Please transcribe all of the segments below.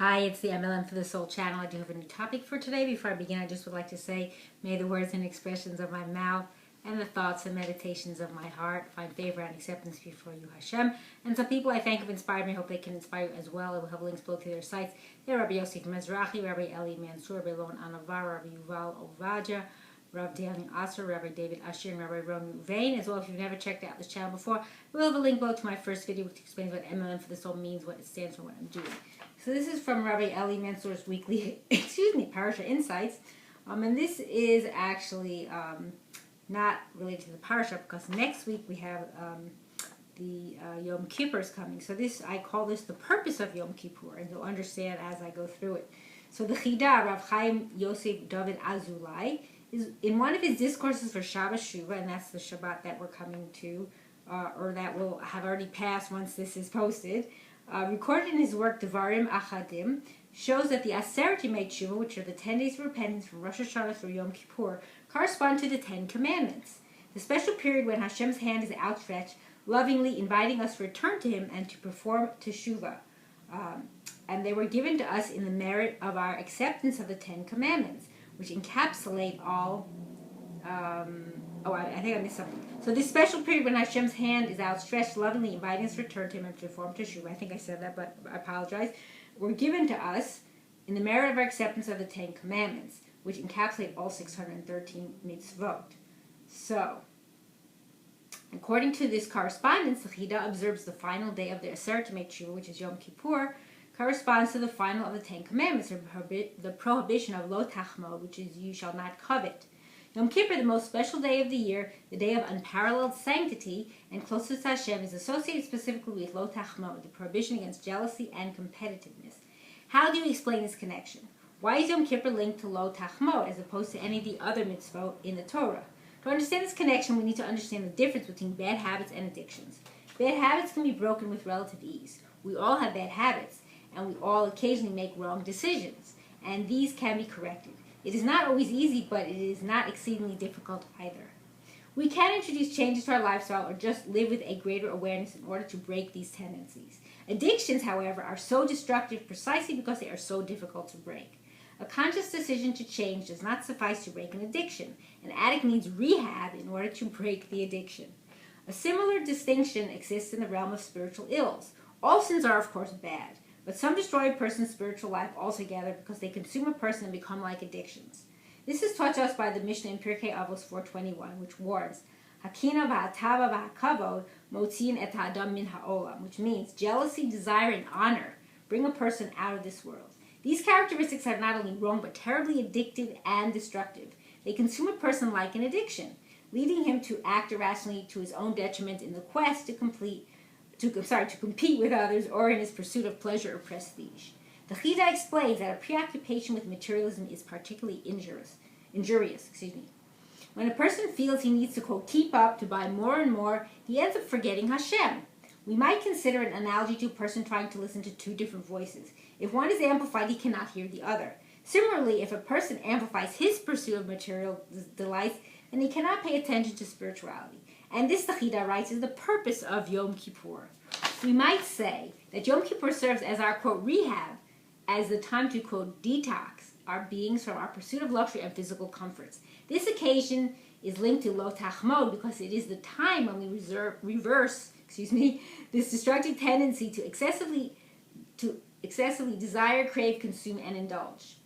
Hi, it's the M.L.M for the Soul channel. I do have a new topic for today. Before I begin, I just would like to say, may the words and expressions of my mouth and the thoughts and meditations of my heart find favor and acceptance before you, Hashem. And some people I thank have inspired me. I hope they can inspire you as well. I will have links below to their sites. They're Rabbi Yosef Mizrahi, Rabbi Eli Mansour, Rabbi Lon Anavar, Rabbi Yuval Ovadia, Rav Daniel Asser, Rabbi David Asher, and Rabbi Ron Vain. As well, if you've never checked out this channel before, we'll have a link below to my first video which explains what M.L.M for the Soul means, what it stands for, what I'm doing. So this is from Rabbi Eli Mansour's weekly, Parasha Insights. And this is actually not related to the Parasha because next week we have the Yom Kippur is coming. So this, I call this the purpose of Yom Kippur, and you'll understand as I go through it. So the Hinda, Rav Chaim Yosef David Azulai, is in one of his discourses for Shabbat Shuvah, and that's the Shabbat that we're coming to, or that will have already passed once this is posted, recorded in his work Devarim Achadim, shows that the Aseret Yemei Tshuva, which are the 10 days of repentance from Rosh Hashanah through Yom Kippur, correspond to the 10 Commandments, the special period when Hashem's hand is outstretched, lovingly inviting us to return to Him and to perform Teshuvah. And they were given to us in the merit of our acceptance of the 10 Commandments, which encapsulate all, I think I missed something. So this special period when Hashem's hand is outstretched, lovingly inviting us to return to Him and to perform Teshuvah, I think I said that, but I apologize, were given to us in the merit of our acceptance of the 10 Commandments, which encapsulate all 613 mitzvot. So, according to this correspondence, the Chida observes the final day of the Aseret Yemei Tshuva, which is Yom Kippur, corresponds to the final of the 10 Commandments, the prohibition of lo tachmod, which is you shall not covet. Yom Kippur, the most special day of the year, the day of unparalleled sanctity and closest to Hashem, is associated specifically with lo tachmod, the prohibition against jealousy and competitiveness. How do you explain this connection? Why is Yom Kippur linked to lo tachmod as opposed to any of the other mitzvot in the Torah? To understand this connection, we need to understand the difference between bad habits and addictions. Bad habits can be broken with relative ease. We all have bad habits, and we all occasionally make wrong decisions, and these can be corrected. It is not always easy, but it is not exceedingly difficult either. We can introduce changes to our lifestyle or just live with a greater awareness in order to break these tendencies. Addictions, however, are so destructive precisely because they are so difficult to break. A conscious decision to change does not suffice to break an addiction. An addict needs rehab in order to break the addiction. A similar distinction exists in the realm of spiritual ills. All sins are, of course, bad, but some destroy a person's spiritual life altogether because they consume a person and become like addictions. This is taught to us by the Mishnah in Pirkei Avos 4:21, which warns, Hakina v'hatava v'hakavod motzin et ha'adam min ha'olam, which means jealousy, desire, and honor bring a person out of this world. These characteristics are not only wrong, but terribly addictive and destructive. They consume a person like an addiction, leading him to act irrationally to his own detriment in the quest to compete with others or in his pursuit of pleasure or prestige. The Chida explains that a preoccupation with materialism is particularly injurious. When a person feels he needs to, quote, keep up to buy more and more, he ends up forgetting Hashem. We might consider an analogy to a person trying to listen to two different voices. If one is amplified, he cannot hear the other. Similarly, if a person amplifies his pursuit of material delights, then he cannot pay attention to spirituality. And this, the Chida writes, is the purpose of Yom Kippur. We might say that Yom Kippur serves as our, quote, rehab, as the time to, quote, detox our beings from our pursuit of luxury and physical comforts. This occasion is linked to lo tachmod because it is the time when we reverse this destructive tendency to excessively desire, crave, consume, and indulge.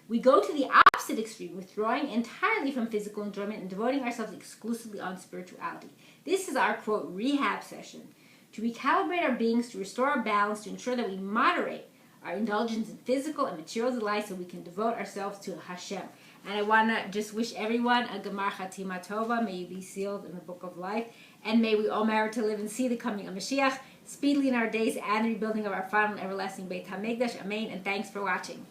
We go to the opposite extreme, withdrawing entirely from physical enjoyment and devoting ourselves exclusively on spirituality. This is our, quote, rehab session, to recalibrate our beings, to restore our balance, to ensure that we moderate our indulgence in physical and material delight so we can devote ourselves to Hashem. And I want to just wish everyone a Gemar Chatima Tova. May you be sealed in the book of life, and may we all merit to live and see the coming of Mashiach speedily in our days and the rebuilding of our final and everlasting Beit HaMikdash. Amen, and thanks for watching.